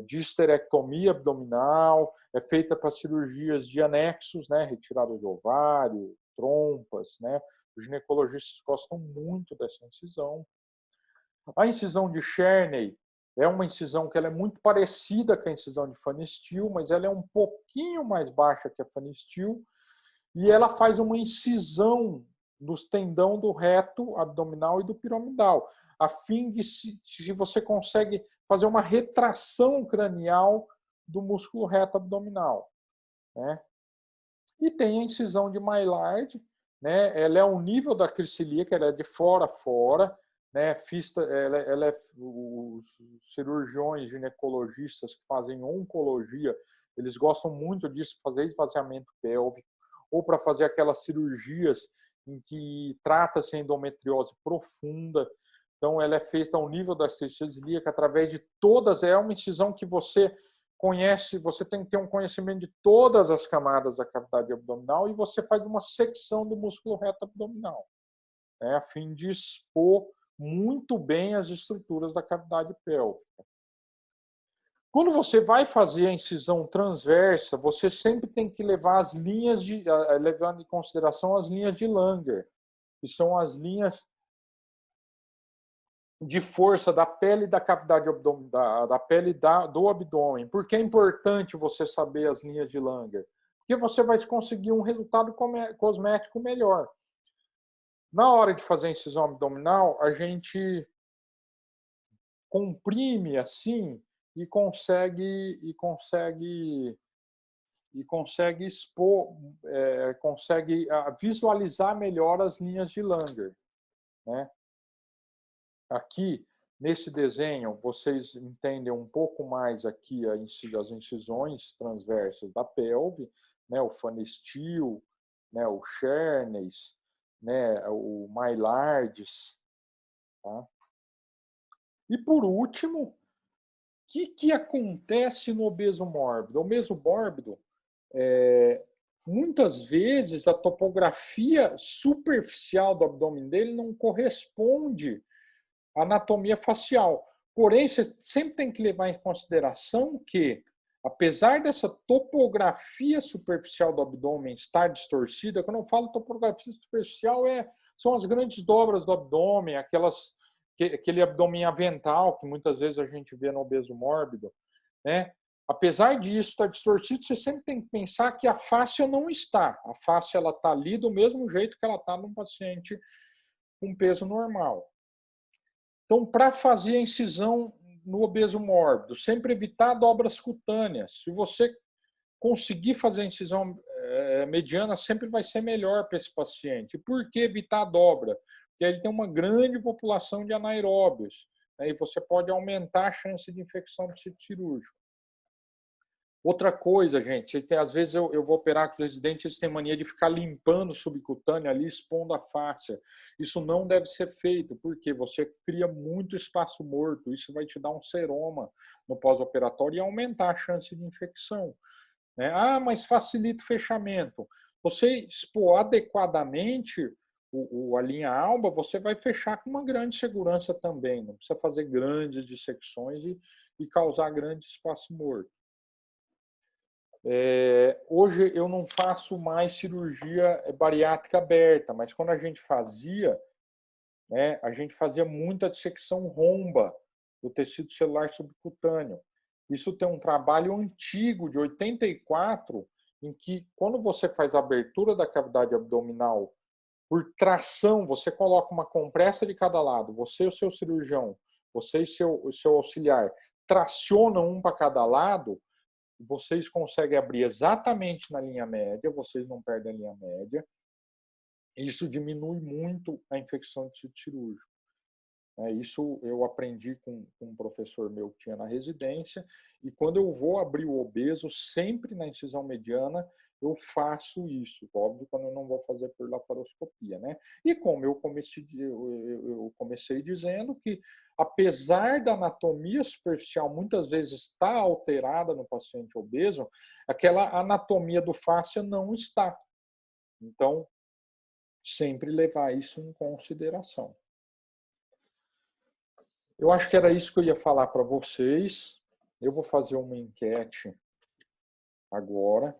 de histerectomia abdominal, é feita para cirurgias de anexos, né, retirada de ovário, trompas, né? Os ginecologistas gostam muito dessa incisão. A incisão de Cherney é uma incisão que ela é muito parecida com a incisão de Fanny Steele, mas ela é um pouquinho mais baixa que a Fanny Steele, e ela faz uma incisão nos tendão do reto abdominal e do piramidal, a fim de se você consegue fazer uma retração cranial do músculo reto abdominal, né? E tem a incisão de Maillard, né? Ela é o nível da cricilíaca, ela é de fora a fora, né? Ela é os cirurgiões ginecologistas que fazem oncologia, eles gostam muito disso, fazer esvaziamento pélvico, ou para fazer aquelas cirurgias em que trata-se endometriose profunda. Então, ela é feita ao nível da cricilíaca através de todas. É uma incisão que você conhece, você tem que ter um conhecimento de todas as camadas da cavidade abdominal e você faz uma secção do músculo reto abdominal, né, a fim de expor muito bem as estruturas da cavidade pélvica. Quando você vai fazer a incisão transversa, você sempre tem que levar as linhas levando em consideração as linhas de Langer, que são as linhas de força da pele da cavidade abdominal, da pele do abdômen. Por que é importante você saber as linhas de Langer? Porque você vai conseguir um resultado cosmético melhor. Na hora de fazer a incisão abdominal, a gente comprime assim e consegue expor, consegue visualizar melhor as linhas de Langer, né? Aqui, nesse desenho, vocês entendem um pouco mais aqui as incisões transversas da pelve, né? O Fanny Steele, né? O Cherney's, né? O Maillard's, tá? E, por último, o que acontece no obeso mórbido? O obeso mórbido, muitas vezes, a topografia superficial do abdômen dele não corresponde anatomia facial. Porém, você sempre tem que levar em consideração que, apesar dessa topografia superficial do abdômen estar distorcida, quando eu falo topografia superficial, são as grandes dobras do abdômen, aquele abdômen avental que muitas vezes a gente vê no obeso mórbido, né? Apesar disso estar distorcido, você sempre tem que pensar que a fáscia não está. A fáscia está ali do mesmo jeito que ela está num paciente com peso normal. Então, para fazer a incisão no obeso mórbido, sempre evitar dobras cutâneas. Se você conseguir fazer a incisão mediana, sempre vai ser melhor para esse paciente. Por que evitar a dobra? Porque ele tem uma grande população de anaeróbios, né, e você pode aumentar a chance de infecção do sítio cirúrgico. Outra coisa, gente, às vezes eu vou operar com os residentes, eles têm mania de ficar limpando o subcutâneo ali, expondo a fáscia. Isso não deve ser feito, porque você cria muito espaço morto, isso vai te dar um seroma no pós-operatório e aumentar a chance de infecção, né? Ah, mas facilita o fechamento. Você expor adequadamente a linha alba, você vai fechar com uma grande segurança também, não precisa fazer grandes dissecções e causar grande espaço morto. Hoje eu não faço mais cirurgia bariátrica aberta, mas quando a gente fazia, né, a gente fazia muita dissecção romba do tecido celular subcutâneo. Isso tem um trabalho antigo, de 84, em que quando você faz a abertura da cavidade abdominal por tração, você coloca uma compressa de cada lado, você e o seu cirurgião, você e seu auxiliar, tracionam um para cada lado, vocês conseguem abrir exatamente na linha média, vocês não perdem a linha média. Isso diminui muito a infecção de sítio cirúrgico. Isso eu aprendi com um professor meu que tinha na residência, e quando eu vou abrir o obeso, sempre na incisão mediana, eu faço isso, óbvio, quando eu não vou fazer por laparoscopia, né? E como eu comecei dizendo que, apesar da anatomia superficial muitas vezes estar alterada no paciente obeso, aquela anatomia do fáscia não está. Então, sempre levar isso em consideração. Eu acho que era isso que eu ia falar para vocês. Eu vou fazer uma enquete agora.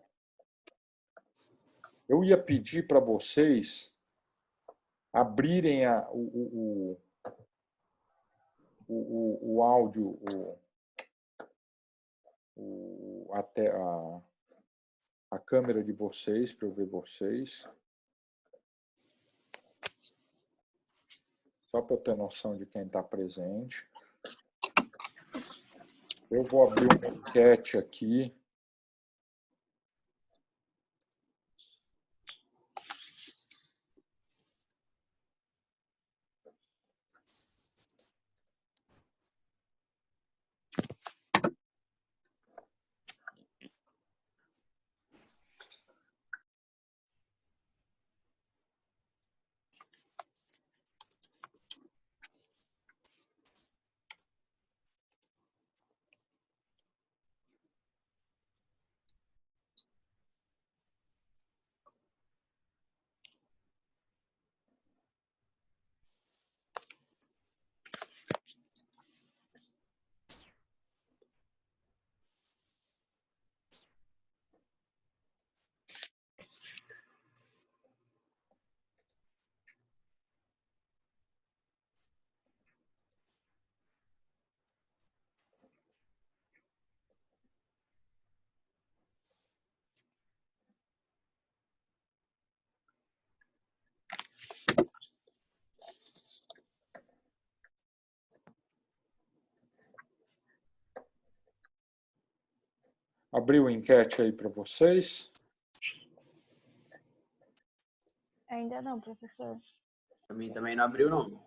Eu ia pedir para vocês abrirem o áudio, até a câmera de vocês, para eu ver vocês. Só para eu ter noção de quem está presente. Eu vou abrir uma enquete aqui. Abriu a enquete aí para vocês? Ainda não, professor. Para mim também não abriu, não.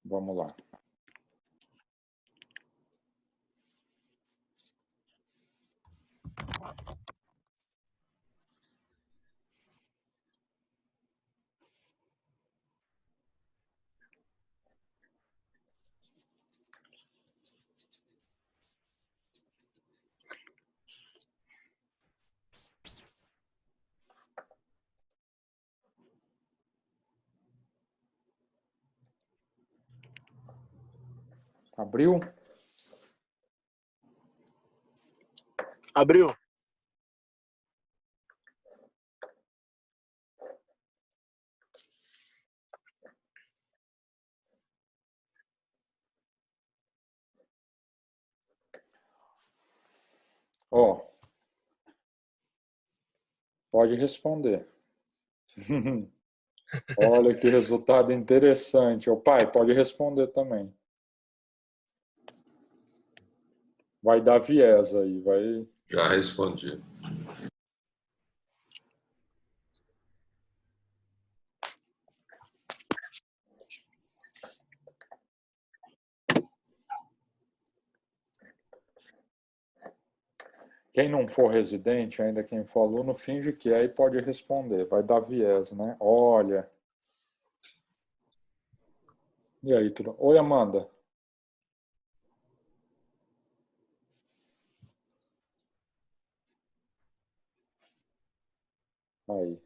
Vamos lá. Abriu? Abriu. Ó, pode responder. Olha que resultado interessante. O pai, pode responder também. Vai dar viés aí, vai. Já respondi. Quem não for residente, ainda quem for aluno, finge que é e pode responder. Vai dar viés, né? Olha. E aí, tudo? Oi, Amanda. Aí.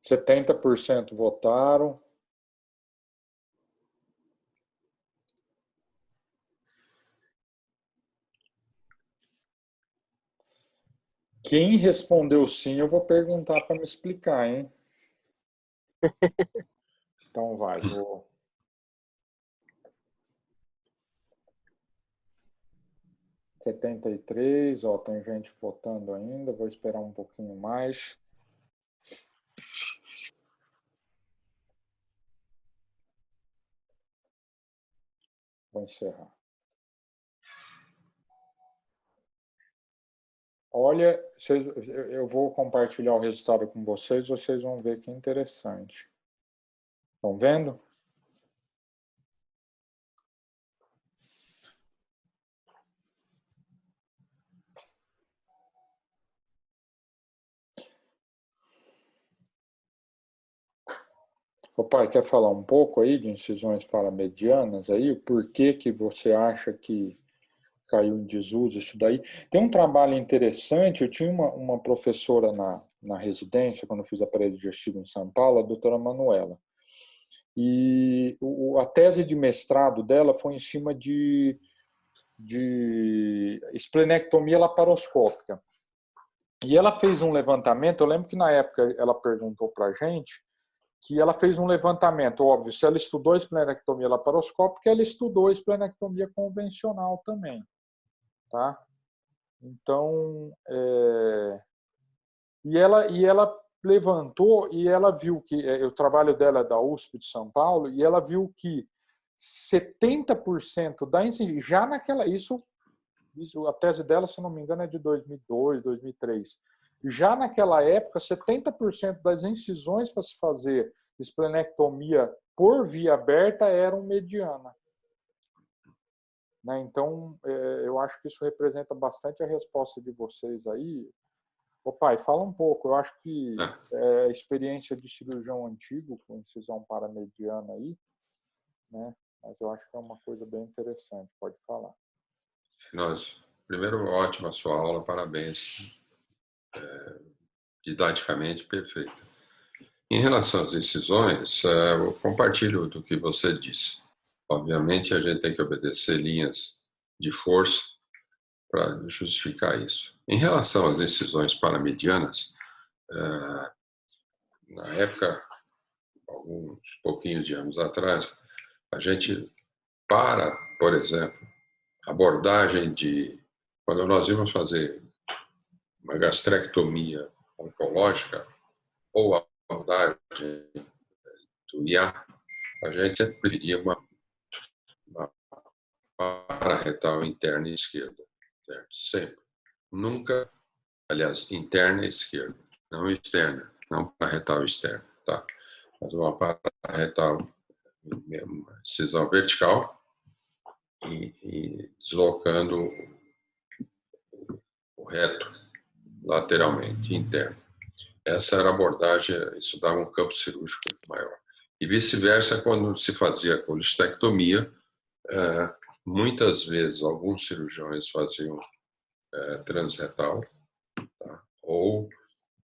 70% votaram. Quem respondeu sim, eu vou perguntar para me explicar, hein? Então vai, vou. 73, ó, tem gente votando ainda, vou esperar um pouquinho mais. Vou encerrar. Olha, eu vou compartilhar o resultado com vocês vão ver que interessante. Estão vendo? O pai quer falar um pouco aí de incisões paramedianas aí? Por que que você acha que caiu em desuso isso daí? Tem um trabalho interessante, eu tinha uma professora na residência, quando eu fiz aparelho digestivo em São Paulo, a doutora Manuela. E a tese de mestrado dela foi em cima de esplenectomia laparoscópica. E ela fez um levantamento, eu lembro que na época ela perguntou para a gente, que ela fez um levantamento, óbvio, se ela estudou esplenectomia laparoscópica, ela estudou esplenectomia convencional também, tá? Então, e ela levantou e ela viu que o trabalho dela é da USP de São Paulo e ela viu que 70% da incisão, já naquela isso a tese dela, se não me engano, é de 2002, 2003. Já naquela época, 70% das incisões para se fazer esplenectomia por via aberta eram mediana. Né? Então, eu acho que isso representa bastante a resposta de vocês aí. Ô, pai, fala um pouco. Eu acho que a experiência de cirurgião antigo com incisão paramediana aí, né? Mas eu acho que é uma coisa bem interessante. Pode falar. Primeiro, ótima a sua aula, parabéns. Didaticamente perfeita. Em relação às incisões, eu compartilho do que você disse. Obviamente, a gente tem que obedecer linhas de força para justificar isso. Em relação às incisões paramedianas, na época, alguns pouquinhos de anos atrás, a gente, por exemplo, abordagem de, quando nós íamos fazer uma gastrectomia oncológica ou a abordagem do IA, a gente sempre pediria uma pararetal interna e esquerda, certo? Sempre. Nunca, aliás, interna e esquerda, não externa, não pararetal externa, tá? Mas uma pararetal, uma incisão vertical e deslocando o reto lateralmente, interno. Essa era a abordagem, isso dava um campo cirúrgico maior. E vice-versa, quando se fazia a colistectomia, muitas vezes alguns cirurgiões faziam transretal, tá? Ou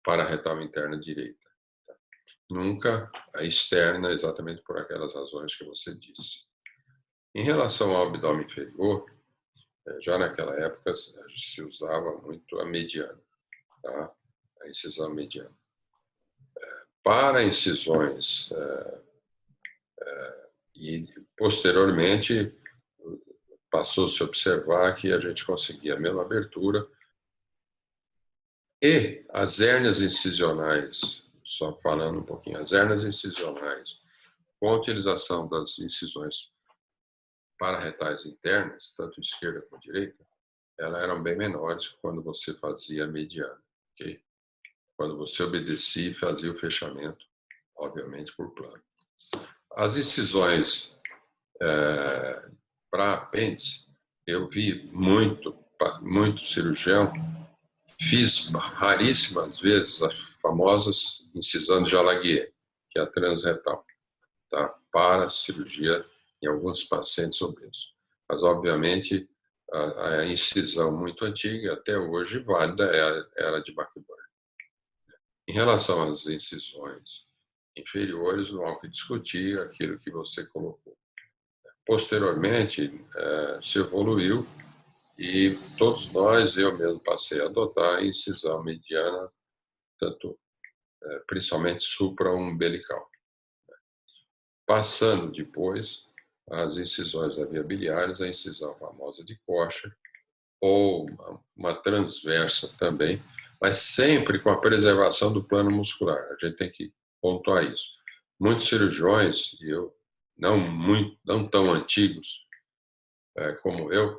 pararetal interna direita. Tá? Nunca a externa, exatamente por aquelas razões que você disse. Em relação ao abdômen inferior, já naquela época se usava muito a mediana, tá? A incisão mediana. Para incisões e posteriormente passou-se a observar que a gente conseguia a mesma abertura e as hérnias incisionais, só falando um pouquinho, as hérnias incisionais com a utilização das incisões pararetais internas, tanto esquerda como direita, elas eram bem menores quando você fazia mediana, ok? Quando você obedecia e fazia o fechamento, obviamente por plano. As incisões para apêndice, eu vi muito cirurgião, fiz raríssimas vezes as famosas incisão de Jalaguier, que é a transretal, tá? Para cirurgia em alguns pacientes obesos. Mas, obviamente, a incisão muito antiga, até hoje válida, era de McBurn. Em relação às incisões inferiores, não há o que discutir aquilo que você colocou. Posteriormente, se evoluiu e todos nós, eu mesmo passei a adotar a incisão mediana, tanto, principalmente supra-umbilical. Passando depois as incisões da via biliares, a incisão famosa de Kocher, ou uma transversa também, mas sempre com a preservação do plano muscular. A gente tem que pontuar isso. Muitos cirurgiões, e eu não tão antigos como eu,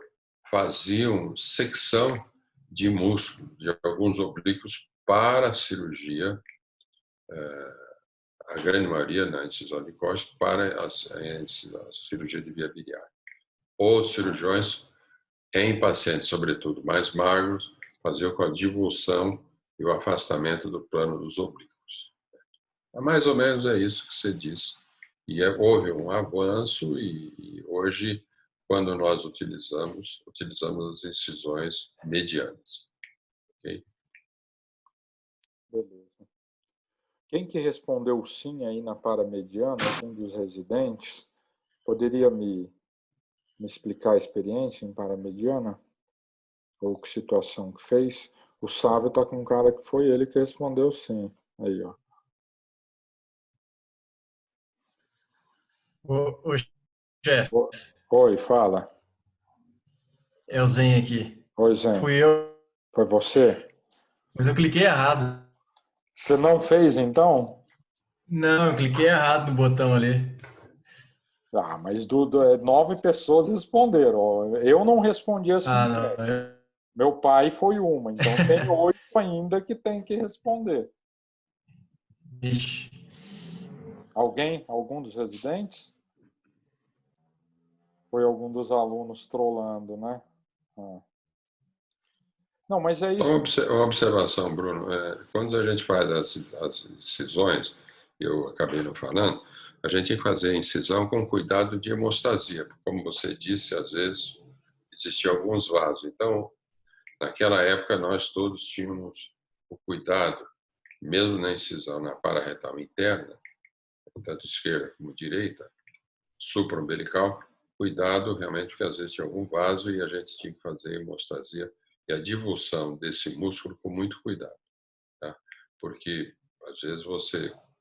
faziam secção de músculo de alguns oblíquos para a cirurgia, a grande maioria na incisão de corte, para a cirurgia de via biliar. Outros cirurgiões, em pacientes, sobretudo mais magros, faziam com a divulsão e o afastamento do plano dos oblíquos. Mais ou menos é isso que você disse. E houve um avanço e hoje, quando nós utilizamos as incisões medianas. Okay? Beleza. Quem que respondeu sim aí na paramediana, um dos residentes, poderia me explicar a experiência em paramediana? Ou que situação que fez? O Sávio está com um cara que foi ele que respondeu sim. Aí, ó. Ô chefe. Oi, fala. É o Zen aqui. Oi, Zen. Fui eu. Foi você? Mas eu cliquei errado. Você não fez, então? Não, eu cliquei errado no botão ali. Ah, mas 9 pessoas responderam. Eu não respondi assim. Não. Meu pai foi uma, então tem 8 ainda que tem que responder. Ixi. Algum dos residentes? Foi algum dos alunos trollando, né? Não, mas é isso. Uma observação, Bruno. Quando a gente faz as incisões, eu acabei não falando, a gente tem que fazer a incisão com cuidado de hemostasia. Como você disse, às vezes existiam alguns vasos. Então, naquela época, nós todos tínhamos o cuidado, mesmo na incisão na pararretal interna, tanto esquerda como direita, supraumbilical, cuidado realmente, porque às vezes tinha algum vaso e a gente tinha que fazer hemostasia e a divulsão desse músculo com muito cuidado, tá? Porque às vezes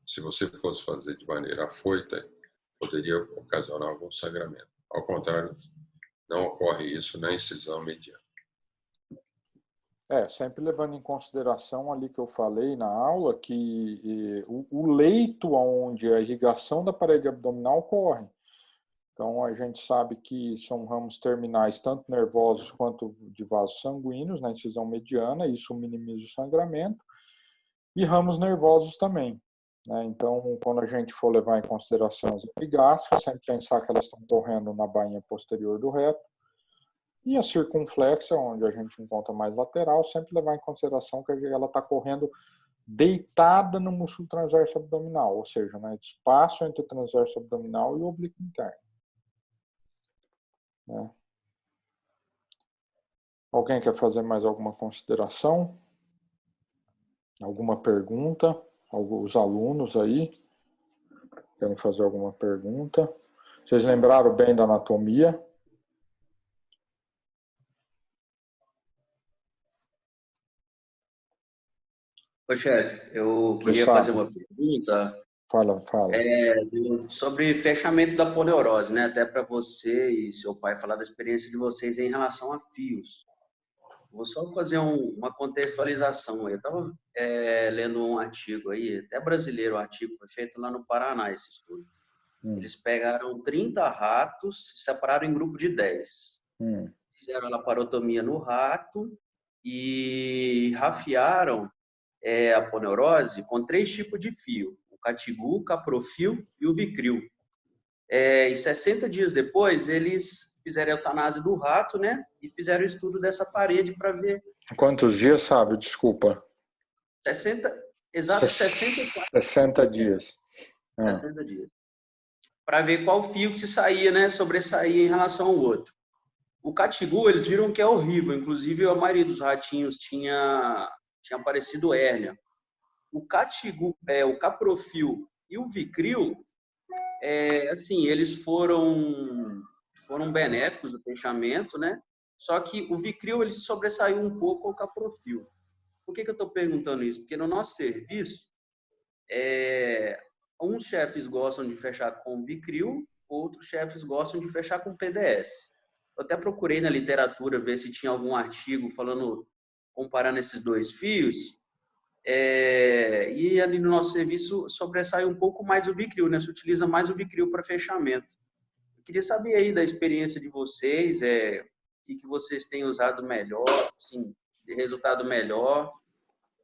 se você fosse fazer de maneira afoita, poderia ocasionar algum sangramento. Ao contrário, não ocorre isso na incisão mediana. Sempre levando em consideração ali que eu falei na aula que o leito onde a irrigação da parede abdominal ocorre. Então, a gente sabe que são ramos terminais, tanto nervosos quanto de vasos sanguíneos, na incisão mediana, isso minimiza o sangramento, e ramos nervosos também. Né? Então, quando a gente for levar em consideração as epigástricas, sempre pensar que elas estão correndo na bainha posterior do reto, e a circunflexa, onde a gente encontra mais lateral, sempre levar em consideração que ela está correndo deitada no músculo transverso abdominal, ou seja, né, espaço entre o transverso abdominal e o oblíquo interno. Né? Alguém quer fazer mais alguma consideração? Alguma pergunta? Os alunos aí querem fazer alguma pergunta? Vocês lembraram bem da anatomia? Ô, chefe, eu queria fazer uma pergunta. Fala. Sobre fechamento da poneurose, né? Até para você e seu pai falar da experiência de vocês em relação a fios. Vou só fazer uma contextualização. Eu estava lendo um artigo aí, até brasileiro, o artigo foi feito lá no Paraná, esse estudo. Eles pegaram 30 ratos, separaram em grupo de 10. Fizeram a laparotomia no rato e rafiaram a poneurose com 3 tipos de fio: o catigu, o caprofil e o vicril. E 60 dias depois, eles fizeram a eutanásia do rato, né? E fizeram o estudo dessa parede para ver. Quantos dias, sabe? Desculpa. 60 dias. 60 dias. Para ver qual fio que se saía, né? Sobressaía em relação ao outro. O catigu, eles viram que é horrível. Inclusive, a maioria dos ratinhos tinha aparecido hérnia. O catigu, o caprofil e o vicril, assim, eles foram benéficos no fechamento, né? Só que o vicril, ele sobressaiu um pouco ao caprofil. Por que eu estou perguntando isso? Porque no nosso serviço, uns chefes gostam de fechar com vicril, outros chefes gostam de fechar com PDS. Eu até procurei na literatura ver se tinha algum artigo falando, comparando esses dois fios. E ali no nosso serviço sobressai um pouco mais o Vicryl, né? Se utiliza mais o Vicryl para fechamento. Eu queria saber aí da experiência de vocês, o que vocês têm usado melhor, assim, de resultado melhor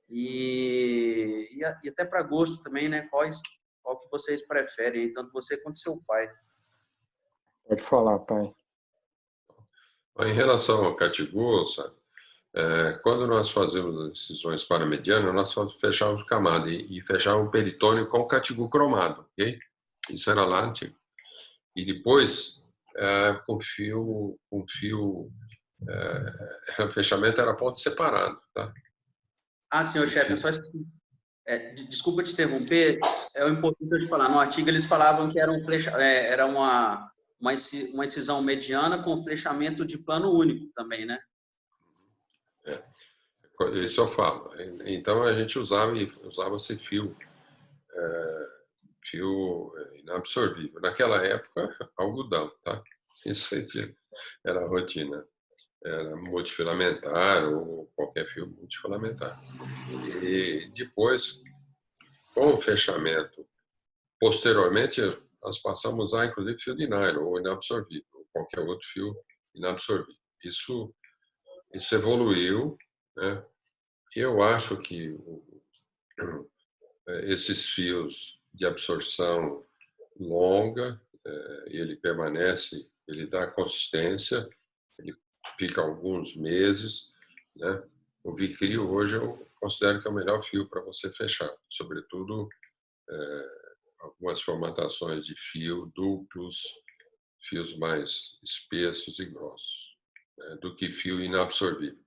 e até para gosto também, né? Qual que vocês preferem, tanto você quanto seu pai? Pode falar, pai. Em relação ao Catiguô, quando nós fazemos as incisões paramedianas, nós fechávamos camada e fechávamos o peritônio com Catiguô cromado, ok? Isso era lá antigo. E depois, com fio, o fechamento era ponto separado, tá? Senhor chefe, desculpa te interromper, é importante eu te falar. No artigo eles falavam que era uma incisão mediana com flechamento de plano único também, né? Isso eu falo. Então a gente usava esse fio inabsorvível. Naquela época, algodão, tá? Isso era a rotina. Era multifilamentar ou qualquer fio multifilamentar. E depois, com o fechamento, posteriormente, nós passamos a inclusive fio de nylon ou inabsorvível, ou qualquer outro fio inabsorvível. Isso evoluiu, né? Eu acho que esses fios de absorção longa, ele permanece, ele dá consistência, ele fica alguns meses, né? O Vicryl hoje eu considero que é o melhor fio para você fechar, sobretudo algumas formatações de fio duplos, fios mais espessos e grossos, né? Do que fio inabsorvível.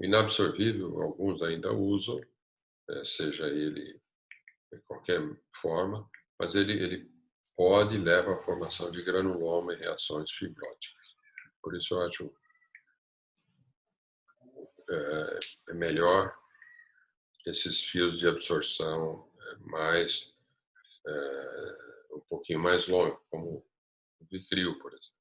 Inabsorvível, alguns ainda usam, seja ele de qualquer forma, mas ele pode levar à formação de granuloma e reações fibróticas. Por isso eu acho melhor esses fios de absorção um pouquinho mais longos, como o Vicryl, por exemplo.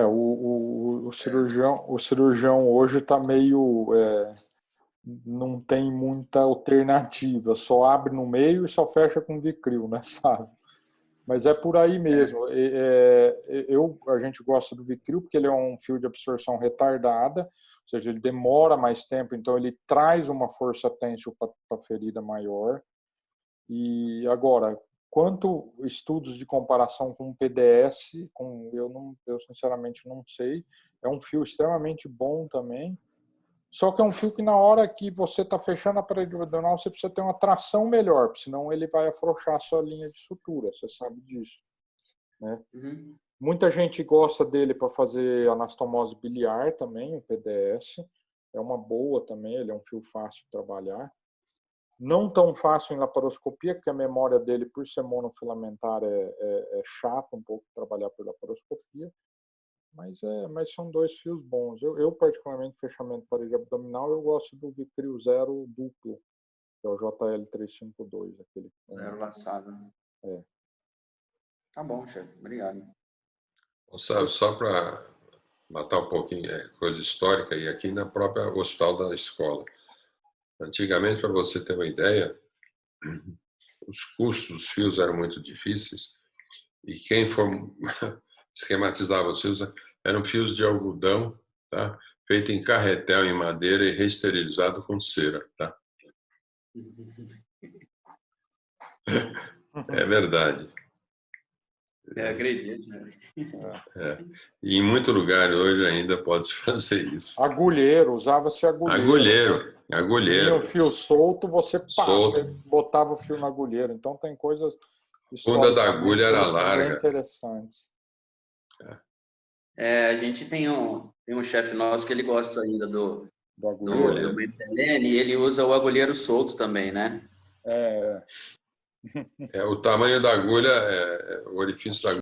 O cirurgião hoje está meio... não tem muita alternativa, só abre no meio e só fecha com Vicryl, né, sabe? Mas é por aí mesmo. A gente gosta do Vicryl porque ele é um fio de absorção retardada, ou seja, ele demora mais tempo, então ele traz uma força tênctil para a ferida maior. E agora, quanto estudos de comparação com o PDS, eu sinceramente não sei. É um fio extremamente bom também. Só que é um fio que na hora que você está fechando a parede abdominal, você precisa ter uma tração melhor, senão ele vai afrouxar a sua linha de sutura, você sabe disso, né? Uhum. Muita gente gosta dele para fazer anastomose biliar também, o PDS. É uma boa também, ele é um fio fácil de trabalhar. Não tão fácil em laparoscopia, porque a memória dele, por ser monofilamentar, é chato um pouco trabalhar por laparoscopia. Mas são dois fios bons. Eu particularmente, fechamento parede abdominal, eu gosto do Vicryl Zero duplo, que é o JL352. Aquele Zero laçado. Tá bom, chefe. Obrigado. Só para matar um pouquinho coisa histórica, e aqui na própria hospital da escola. Antigamente, para você ter uma ideia, os custos dos fios eram muito difíceis e quem esquematizava os fios eram fios de algodão, tá? Feito em carretel em madeira e reesterilizado com cera, tá? É verdade. Acredito. E em muito lugar hoje ainda pode-se fazer isso. Agulheiro, usava-se agulheiro. Agulheiro. Tinha o fio solto, você Solto. botava o fio no agulheiro. Então tem coisas... Funda da agulha era larga. Bem interessantes. A gente tem um chefe nosso que ele gosta ainda do agulheiro. Do Mentelene, e ele usa o agulheiro solto também, né? O tamanho da agulha, o orifício da agulha